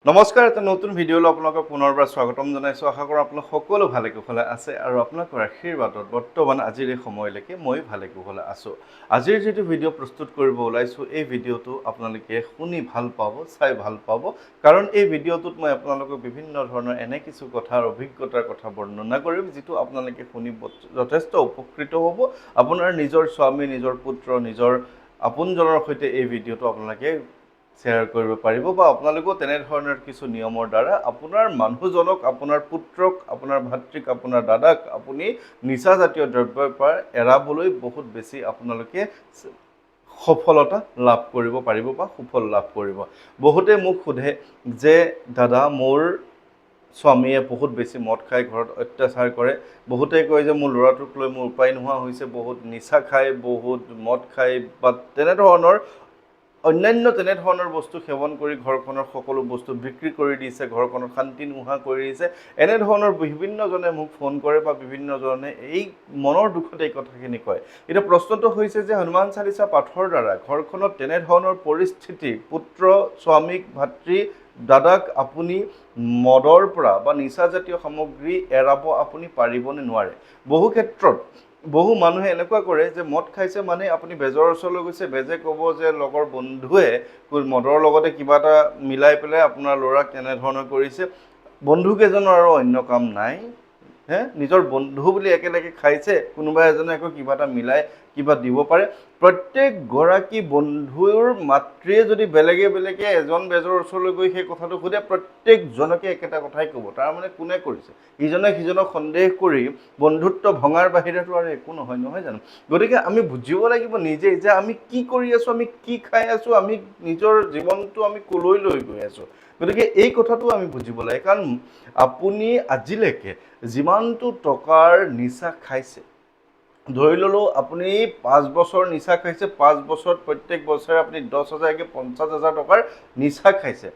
নমস্কাৰ, এটা নতুন ভিডিঅ'লৈ আপোনালোকক পুনৰবাৰ স্বাগতম জনাইছোঁ। আশা কৰোঁ আপোনালোক সকলো ভালে কুশলে আছে আৰু আপোনালোকৰ আশীৰ্বাদত বৰ্তমান আজিৰ এই সময়লৈকে মই ভালে কুশলে আছোঁ। আজিৰ যিটো ভিডিঅ' প্ৰস্তুত কৰিব ওলাইছোঁ, এই ভিডিঅ'টো আপোনালোকে শুনি ভাল পাব, চাই ভাল পাব, কাৰণ এই ভিডিঅ'টোত মই আপোনালোকক বিভিন্ন ধৰণৰ এনে কিছু কথাৰ অভিজ্ঞতাৰ কথা বৰ্ণনা কৰিম, যিটো আপোনালোকে শুনি যথেষ্ট উপকৃত হ'ব। আপোনাৰ নিজৰ স্বামী, নিজৰ পুত্ৰ, নিজৰ আপোনজনৰ সৈতে এই ভিডিঅ'টো আপোনালোকে শ্বেয়াৰ কৰিব পাৰিব বা আপোনালোকেও তেনেধৰণৰ কিছু নিয়মৰ দ্বাৰা আপোনাৰ মানুহজনক, আপোনাৰ পুত্ৰক, আপোনাৰ ভাতৃক, আপোনাৰ দাদাক আপুনি নিচাজাতীয় দ্ৰব্যৰ পৰা এৰাবলৈ বহুত বেছি আপোনালোকে সফলতা লাভ কৰিব পাৰিব বা সুফল লাভ কৰিব। বহুতে মোক সোধে যে দাদা, মোৰ স্বামীয়ে বহুত বেছি মদ খাই ঘৰত অত্যাচাৰ কৰে। বহুতে কয় যে মোৰ ল'ৰাটোক লৈ মোৰ উপায় নোহোৱা হৈছে, বহুত নিচা খায়, বহুত মদ খায় বা তেনেধৰণৰ অন্যান্য তেনেধৰণৰ বস্তু সেৱন কৰি ঘৰখনৰ সকলো বস্তু বিক্ৰী কৰি দিছে, ঘৰখনৰ শান্তি নোহোৱা কৰি দিছে। এনেধৰণৰ বিভিন্নজনে মোক ফোন কৰে বা বিভিন্নজনে এই মনৰ দুখত এই কথাখিনি কয়। এতিয়া প্ৰশ্নটো হৈছে যে হনুমান চালিচা পাঠৰ দ্বাৰা ঘৰখনত তেনেধৰণৰ পৰিস্থিতি, পুত্ৰ, স্বামীক, ভাতৃ, দাদাক আপুনি মদৰ পৰা বা নিচাজাতীয় সামগ্ৰী এৰাব আপুনি পাৰিবনে নোৱাৰে? বহু ক্ষেত্ৰত বহু মানুহে এনেকুৱা কৰে যে মদ খাইছে মানে আপুনি বেজৰ ওচৰলৈ গৈছে, বেজে ক'ব যে লগৰ বন্ধুৱে মদৰ লগতে কিবা এটা মিলাই পেলাই আপোনাৰ ল'ৰাক তেনেধৰণৰ কৰিছে। বন্ধুকেইজনৰ আৰু অন্য কাম নাই, নিজৰ বন্ধু বুলি একেলগে খাইছে, কোনোবা এজনে আকৌ কিবা এটা মিলাই কিবা দিব পাৰে। প্ৰত্যেকগৰাকী বন্ধুৰ মাতৃয়ে যদি বেলেগে বেলেগে এজন বেজৰ ওচৰলৈ গৈ সেই কথাটো সোধে, প্ৰত্যেকজনকে একেটা কথাই ক'ব, তাৰমানে কোনে কৰিছে। ইজনে সিজনক সন্দেহ কৰি বন্ধুত্ব ভঙাৰ বাহিৰেতো আৰু একো নহয়, নহয় জানো? গতিকে আমি বুজিব লাগিব নিজেই যে আমি কি কৰি আছোঁ, আমি কি খাই আছোঁ, আমি নিজৰ জীৱনটো আমি কলৈ লৈ গৈ আছোঁ। গতিকে এই কথাটো আমি বুজিব লাগে, কাৰণ আপুনি আজিলৈকে যিমানটো টকাৰ নিচা খাইছে, ধৰি ল'লোঁ আপুনি 5 বছৰ নিচা খাইছে, 5 বছৰত প্ৰত্যেক বছৰে আপুনি 10,000কে 50,000 টকাৰ নিচা খাইছে।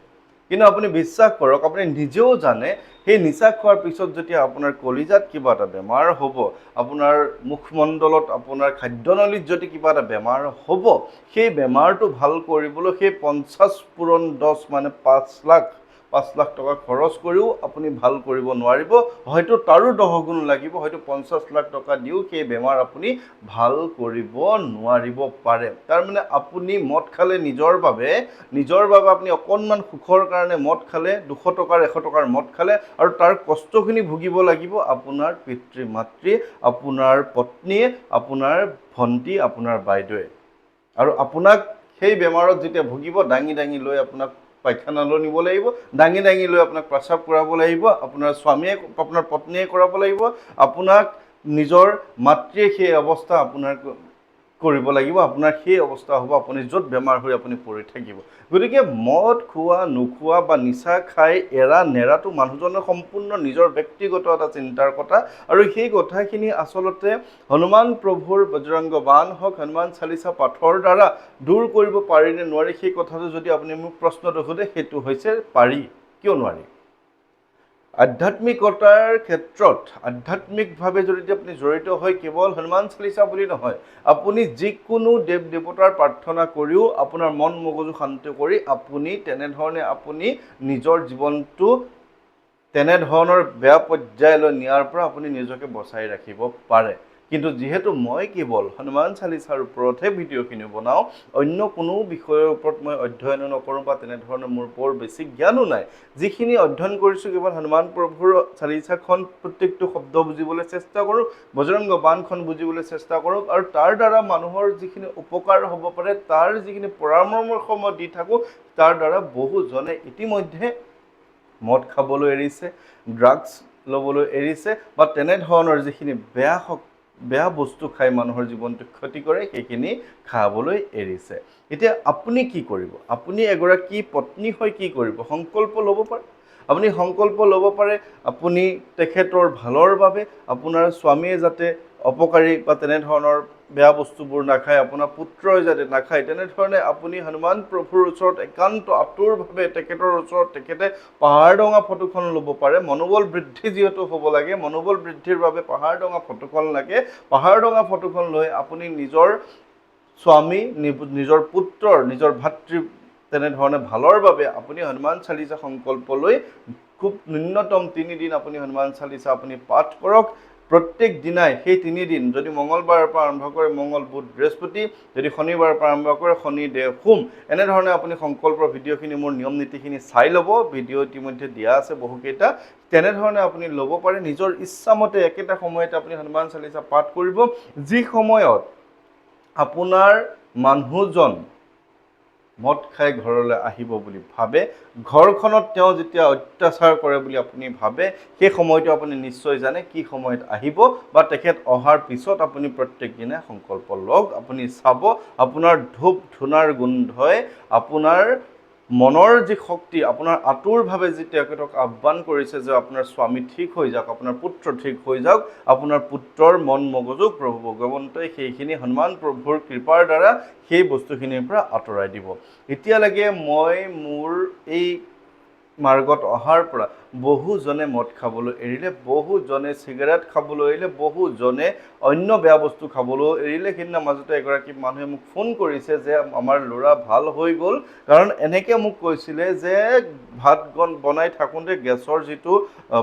কিন্তু আপুনি বিশ্বাস কৰক, আপুনি নিজেও জানে সেই নিচা খোৱাৰ পিছত যেতিয়া আপোনাৰ কলিজাত কিবা এটা বেমাৰ হ'ব, আপোনাৰ মুখমণ্ডলত, আপোনাৰ খাদ্যনলীত যদি কিবা এটা বেমাৰ হ'ব, সেই বেমাৰটো ভাল কৰিবলৈ সেই 50 পূৰণ 10 মানে 5 লাখ টকা খৰচ কৰিও আপুনি ভাল কৰিব নোৱাৰিব। হয়তো তাৰো 10 গুণ লাগিব, হয়তো 50 লাখ টকা দিও সেই বেমাৰ আপুনি ভাল কৰিব নোৱাৰিব পাৰে। তাৰমানে আপুনি মদ খালে নিজৰ বাবে আপুনি অকণমান সুখৰ কাৰণে মদ খালে, 200 টকাৰ 100 টকাৰ মদ খালে, আৰু তাৰ কষ্টখিনি ভুগিব লাগিব আপোনাৰ পিতৃ মাতৃ, আপোনাৰ পত্নীয়ে, আপোনাৰ ভণ্টি, আপোনাৰ বাইদেৱে। আৰু আপোনাক সেই বেমাৰত যেতিয়া ভুগিব, দাঙি দাঙি লৈ আপোনাক পায়খানালৈ নিব লাগিব, দাঙি দাঙি লৈ আপোনাক প্ৰস্ৰাৱ কৰাব লাগিব, আপোনাৰ স্বামীয়ে, আপোনাৰ পত্নীয়ে কৰাব লাগিব, আপোনাক নিজৰ মাতৃয়ে সেই অৱস্থা আপোনাৰ কৰিব লাগিব, আপোনাৰ সেই অৱস্থা হ'ব আপুনি য'ত বেমাৰ হৈ আপুনি পৰি থাকিব। গতিকে মদ খোৱা, নোখোৱা বা নিচা খাই এৰা নেৰাটো মানুহজনৰ সম্পূৰ্ণ নিজৰ ব্যক্তিগত এটা চিন্তাৰ কথা। আৰু সেই কথাখিনি আচলতে হনুমান প্ৰভুৰ বজৰংগ বাণ হওক, হনুমান চালিচা পাঠৰ দ্বাৰা দূৰ কৰিব পাৰি নে নোৱাৰি, সেই কথাটো যদি আপুনি মোক প্ৰশ্নটো সোধে, সেইটো হৈছে পাৰি। কিয় নোৱাৰি? আধ্যাত্মিকতাৰ ক্ষেত্ৰত আধ্যাত্মিকভাৱে যদি আপুনি জড়িত হয়, কেৱল হনুমান চালিচা বুলি নহয়, আপুনি যিকোনো দেৱ দেৱতাৰ প্ৰাৰ্থনা কৰিও আপোনাৰ মন মগজু শান্ত কৰি আপুনি তেনেধৰণে আপুনি নিজৰ জীৱনটো তেনেধৰণৰ বেয়া পৰ্যায়লৈ নিয়াৰ পৰা আপুনি নিজকে বচাই ৰাখিব পাৰে। কিন্তু যিহেতু মই কেৱল হনুমান চালিচাৰ ওপৰতহে ভিডিঅ'খিনি বনাওঁ, অন্য কোনো বিষয়ৰ ওপৰত মই অধ্যয়ন নকৰোঁ বা তেনেধৰণৰ মোৰ বৰ বেছি জ্ঞানো নাই। যিখিনি অধ্যয়ন কৰিছোঁ কেৱল হনুমান প্ৰভুৰ চালিচাখন প্ৰত্যেকটো শব্দ বুজিবলৈ চেষ্টা কৰোঁ, বজৰংগ বাণখন বুজিবলৈ চেষ্টা কৰোঁ, আৰু তাৰ দ্বাৰা মানুহৰ যিখিনি উপকাৰ হ'ব পাৰে, তাৰ যিখিনি পৰামৰ্শ মই দি থাকোঁ, তাৰ দ্বাৰা বহুজনে ইতিমধ্যে মদ খাবলৈ এৰিছে, ড্ৰাগছ ল'বলৈ এৰিছে, বা তেনেধৰণৰ যিখিনি বেয়া বস্তু খাই মানুহৰ জীৱনটো ক্ষতি কৰে, সেইখিনি খাবলৈ এৰিছে। এতিয়া আপুনি কি কৰিব? আপুনি এগৰাকী পত্নী হৈ কি কৰিব? সংকল্প ল'ব পাৰে। আপুনি সংকল্প ল'ব পাৰে, আপুনি তেখেতৰ ভালৰ বাবে, আপোনাৰ স্বামীয়ে যাতে অপকাৰী বা তেনেধৰণৰ বেয়া বস্তুবোৰ নাখায়, আপোনাৰ পুত্ৰই যাতে নাখায়, তেনেধৰণে আপুনি হনুমান প্ৰভুৰ ওচৰত একান্ত আঁতৰভাৱে তেখেতৰ ওচৰত তেখেতে পাহাৰ ডঙা ফটোখন ল'ব পাৰে। মনোবল বৃদ্ধি যিহেতু হ'ব লাগে, মনোবল বৃদ্ধিৰ বাবে পাহাৰ ডঙা ফটোখন লাগে। পাহাৰ ডঙা ফটোখন লৈ আপুনি নিজৰ স্বামী, নিজৰ পুত্ৰৰ, নিজৰ ভাতৃ তেনেধৰণে ভালৰ বাবে আপুনি হনুমান চালিচা সংকল্প লৈ খুব ন্যূনতম 3 দিন আপুনি হনুমান চালিচা আপুনি পাঠ কৰক প্ৰত্যেক দিনাই সেই 3 দিন যদি মঙ্গলবাৰৰ পৰা আৰম্ভ কৰে মঙ্গল বুধ বৃহস্পতি যদি শনিবাৰৰ পৰা আৰম্ভ কৰে শনি দেও সোম এনেধৰণে আপুনি সংকল্পৰ ভিডিঅ'খিনি মোৰ নিয়ম নীতিখিনি চাই ল'ব ভিডিঅ' ইতিমধ্যে দিয়া আছে বহুকেইটা তেনেধৰণে আপুনি ল'ব পাৰে নিজৰ ইচ্ছামতে একেটা সময়তে আপুনি হনুমান চালিচা পাঠ কৰিব যি সময়ত আপোনাৰ মানুহজন মদ খাই ঘৰলৈ আহিব বুলি ভাবে ঘৰখনত তেওঁ যেতিয়া অত্যাচাৰ কৰে বুলি আপুনি ভাবে সেই সময়টো আপুনি নিশ্চয় জানে কি সময়ত আহিব বা তেখেত অহাৰ পিছত আপুনি প্ৰত্যেক দিনে সংকল্প লওক আপুনি চাব আপোনাৰ ধূপ ধূনাৰ গোন্ধই আপোনাৰ মনৰ যি শক্তি আপোনাৰ আতুৰভাৱে যি তেখেতক আহ্বান কৰিছে যে আপোনাৰ স্বামী ঠিক হৈ যাওক আপোনাৰ পুত্ৰ ঠিক হৈ যাওক আপোনাৰ পুত্ৰৰ মন মগজু প্ৰভু ভগৱন্তই সেইখিনি হনুমান প্ৰভুৰ কৃপাৰ দ্বাৰা সেই বস্তুখিনিৰ পৰা আঁতৰাই দিব এতিয়ালৈকে মই মোৰ এই মাৰ্গত অহাৰ পৰা বহুজনে মদ খাবলৈ এৰিলে বহুজনে চিগাৰেট খাবলৈ এৰিলে বহুজনে অন্য বেয়া বস্তু খাবলৈ এৰিলে সেইদিনা মাজতে এগৰাকী মানুহে মোক ফোন কৰিছে যে আমাৰ ল'ৰা ভাল হৈ গ'ল কাৰণ এনেকৈ মোক কৈছিলে যে ভাত বনাই থাকোঁতে গেছৰ যিটো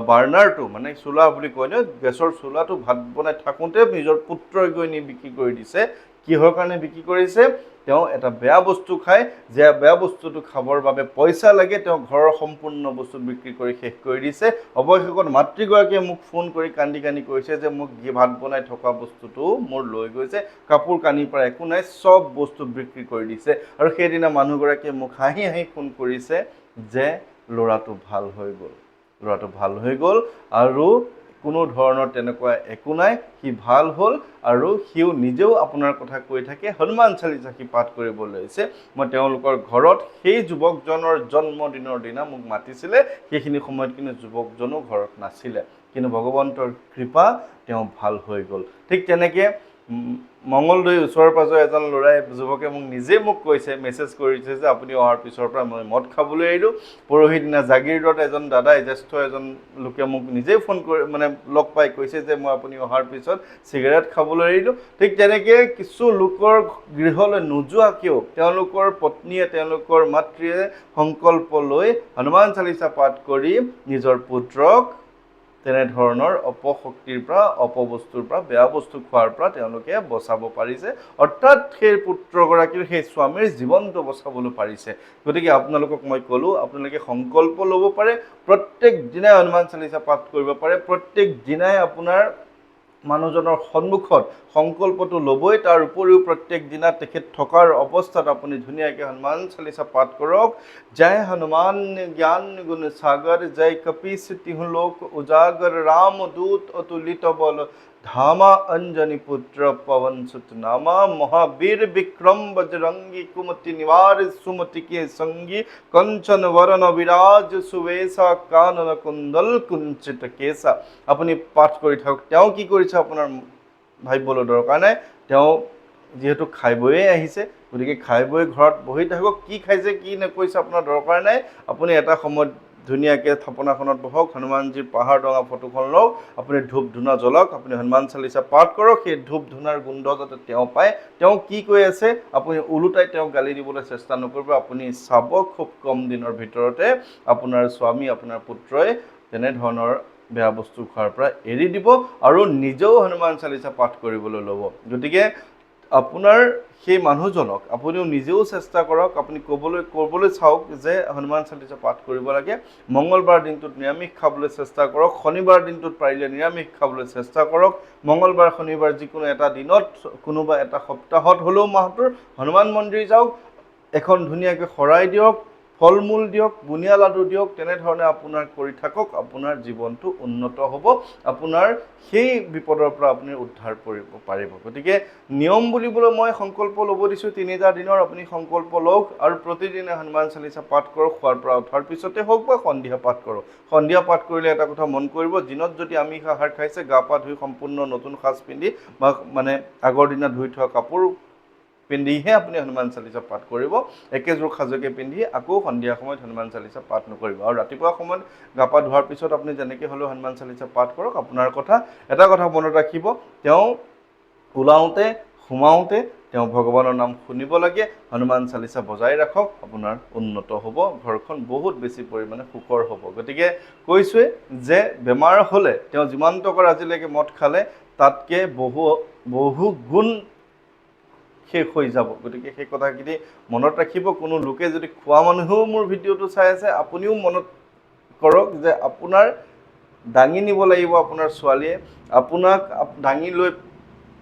বাৰ্ণাৰটো মানে চুলা বুলি কয় ন গেছৰ চুলাটো ভাত বনাই থাকোঁতে নিজৰ পুত্ৰই গৈ নি বিক্ৰী কৰি দিছে কিহৰ কাৰণে বিক্ৰী কৰিছে তেওঁ এটা বেয়া বস্তু খায় যে বেয়া বস্তুটো খাবৰ বাবে পইচা লাগে তেওঁ ঘৰৰ সম্পূৰ্ণ বস্তু বিক্ৰী কৰি শেষ কৰি দিছে অৱশেষত মাতৃগৰাকীয়ে মোক ফোন কৰি কান্দি কান্দি কৈছে যে মোক ভাত বনাই থকা বস্তুটো মোৰ লৈ গৈছে কাপোৰ কানিৰ পৰা একো নাই চব বস্তু বিক্ৰী কৰি দিছে আৰু সেইদিনা মানুহগৰাকীয়ে মোক হাঁহি হাঁহি ফোন কৰিছে যে ল'ৰাটো ভাল হৈ গ'ল আৰু কোনো ধৰণৰ তেনেকুৱা একো নাই সি ভাল হ'ল আৰু সিও নিজেও আপোনাৰ কথা কৈ থাকে হনুমান চালিচা সি পাঠ কৰিব লৈছে মই তেওঁলোকৰ ঘৰত সেই যুৱকজনৰ জন্মদিনৰ দিনা মোক মাতিছিলে সেইখিনি সময়ত কিন্তু যুৱকজনো ঘৰত নাছিলে কিন্তু ভগৱন্তৰ কৃপা তেওঁ ভাল হৈ গ'ল ঠিক তেনেকৈ মঙ্গলদৈ ওচৰৰ পাজৰ এজন ল'ৰাই যুৱকে মোক কৈছে মেছেজ কৰিছে যে আপুনি অহাৰ পিছৰ পৰা মই মদ খাবলৈ এৰিলোঁ পৰহি দিনা জাগিৰোডত এজন দাদাই জ্যেষ্ঠ এজন লোকে মোক নিজেই ফোন কৰি মানে লগ পাই কৈছে যে মই আপুনি অহাৰ পিছত চিগাৰেট খাবলৈ এৰিলোঁ ঠিক তেনেকৈ কিছু লোকৰ গৃহলৈ নোযোৱা কিয় তেওঁলোকৰ পত্নীয়ে তেওঁলোকৰ মাতৃয়ে সংকল্প লৈ হনুমান চালিচা পাঠ কৰি নিজৰ পুত্ৰক তেনেধৰণৰ অপশক্তিৰ পৰা অপবস্তুৰ পৰা বেয়া বস্তু খোৱাৰ পৰা তেওঁলোকে বচাব পাৰিছে অৰ্থাৎ সেই পুত্ৰগৰাকীৰ সেই স্বামীৰ জীৱনটো বচাবলৈ পাৰিছে গতিকে আপোনালোকক মই ক'লোঁ আপোনালোকে সংকল্প ল'ব পাৰে প্ৰত্যেক দিনাই হনুমান চালিচা পাঠ কৰিব পাৰে প্ৰত্যেক দিনাই আপোনাৰ মানুহজনৰ সন্মুখত সংকল্পটো ল'বই তাৰ উপৰিও প্ৰত্যেক দিনা তেখেত থকাৰ অৱস্থাত আপুনি ধুনীয়াকৈ হনুমান চালিচা পাঠ কৰক জয় হনুমান জ্ঞান গুণ সাগৰ জয় কপীশ তিহু লোক উজাगर रामदूत अतुलित बल धामा अंजनी पुत्र पवन सुत नामा महावीर विक्रम बजरंगी कुमति निवार सुमति के संगी कंचन वरण विराज सुवेशा कानन कुंडल कुंचित केसा আপুনি পাঠ কৰি থাকক তেওঁ কি কৰিছে আপোনাৰ ভাবিবলৈ দৰকাৰ নাই তেওঁ যেহেতু খাই বৈয়ে আহিছে গতিকে খাই বৈ ঘৰত বহি থাকক কি খাইছে কি নকৈছে আপোনাৰ দৰকাৰ নাই আপুনি এটা সময়ত ধুনীয়াকৈ থাপনাখনত বহক হনুমানজীৰ পাহাৰ ডঙা ফটোখন লওক আপুনি ধূপ ধূনা জ্বলাওক আপুনি হনুমান চালিচা পাঠ কৰক সেই ধূপ ধূনাৰ গোন্ধ যাতে তেওঁ পায় তেওঁ কি কৈ আছে আপুনি ওলোটাই তেওঁক গালি দিবলৈ চেষ্টা নকৰিব আপুনি চাব খুব কম দিনৰ ভিতৰতে আপোনাৰ স্বামী আপোনাৰ পুত্ৰই তেনেধৰণৰ বেয়া বস্তু খোৱাৰ পৰা এৰি দিব আৰু নিজেও হনুমান চালিচা পাঠ কৰিবলৈ ল'ব গতিকে আপোনাৰ সেই মানুহজনক আপুনিও নিজেও চেষ্টা কৰক আপুনি ক'বলৈ চাওক যে হনুমান চালিচা পাঠ কৰিব লাগে মঙ্গলবাৰ দিনটোত নিৰামিষ খাবলৈ চেষ্টা কৰক শনিবাৰ দিনটোত পাৰিলে নিৰামিষ খাবলৈ চেষ্টা কৰক মঙ্গলবাৰ শনিবাৰ যিকোনো এটা দিনত কোনোবা এটা সপ্তাহত হ'লেও মাহটোৰ হনুমান মন্দিৰ যাওক এখন ধুনীয়াকৈ শৰাই দিয়ক ফল মূল দিয়ক বুনিয়া লাডু দিয়ক তেনেধৰণে আপোনাৰ কৰি থাকক আপোনাৰ জীৱনটো উন্নত হ'ব আপোনাৰ সেই বিপদৰ পৰা আপুনি উদ্ধাৰ কৰিব পাৰিব গতিকে নিয়ম বুলিবলৈ মই সংকল্প ল'ব দিছোঁ 3টা দিনৰ আপুনি সংকল্প লওক আৰু প্ৰতিদিনে হনুমান চালিচা পাঠ কৰক খোৱাৰ পৰা উঠাৰ পিছতে হওক বা সন্ধিয়া পাঠ কৰক সন্ধিয়া পাঠ কৰিলে এটা কথা মন কৰিব দিনত যদি আমিষ আহাৰ খাইছে গা পা ধুই সম্পূৰ্ণ নতুন সাজ পিন্ধি বা মানে আগৰ দিনা ধুই থোৱা কাপোৰ পিন্ধিহে আপুনি হনুমান চালিচা পাঠ কৰিব একেযোৰ সাজকে পিন্ধি আকৌ সন্ধিয়া সময়ত হনুমান চালিচা পাঠ নকৰিব আৰু ৰাতিপুৱা সময়ত গা পা ধোৱাৰ পিছত আপুনি যেনেকৈ হ'লেও হনুমান চালিচা পাঠ কৰক আপোনাৰ কথা এটা কথা মনত ৰাখিব তেওঁ ওলাওঁতে সোমাওঁতে তেওঁ ভগৱানৰ নাম শুনিব লাগে, হনুমান চালিচা বজাই ৰাখক, আপোনাৰ উন্নত হ'ব, ঘৰখন বহুত বেছি পৰিমাণে সুখৰ হ'ব। গতিকে কৈছোৱে যে বেমাৰ হ'লে তেওঁ যিমান টকাৰ আজিলৈকে মদ খালে তাতকৈ বহু গুণ শেষ হৈ যাব। গতিকে সেই কথাখিনি মনত ৰাখিব। কোনো লোকে যদি খোৱা মানুহেও মোৰ ভিডিঅ'টো চাই আছে, আপুনিও মনত কৰক যে আপোনাৰ দাঙি নিব লাগিব আপোনাৰ ছোৱালীয়ে, আপোনাক দাঙি লৈ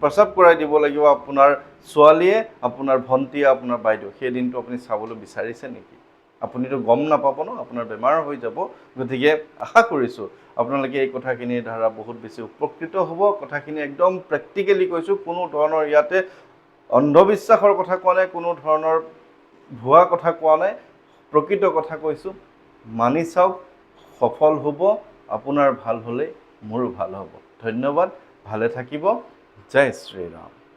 প্ৰস্ৰাৱ কৰাই দিব লাগিব আপোনাৰ ছোৱালীয়ে, আপোনাৰ ভণ্টিয়ে, আপোনাৰ বাইদেউ। সেই দিনটো আপুনি চাবলৈ বিচাৰিছে নেকি? আপুনিতো গম নাপাব ন, আপোনাৰ বেমাৰ হৈ যাব। গতিকে আশা কৰিছোঁ আপোনালোকে এই কথাখিনিৰ দ্বাৰা বহুত বেছি উপকৃত হ'ব। কথাখিনি একদম প্ৰেক্টিকেলি কৈছোঁ, কোনো ধৰণৰ ইয়াতে অন্ধবিশ্বাসৰ কথা কোৱা নাই, কোনো ধৰণৰ ভুৱা কথা কোৱা নাই, প্ৰকৃত কথা কৈছোঁ। মানি চাওক, সফল হ'ব। আপোনাৰ ভাল হ'লে মোৰো ভাল হ'ব। ধন্যবাদ, ভালে থাকিব। জয় শ্ৰীৰাম।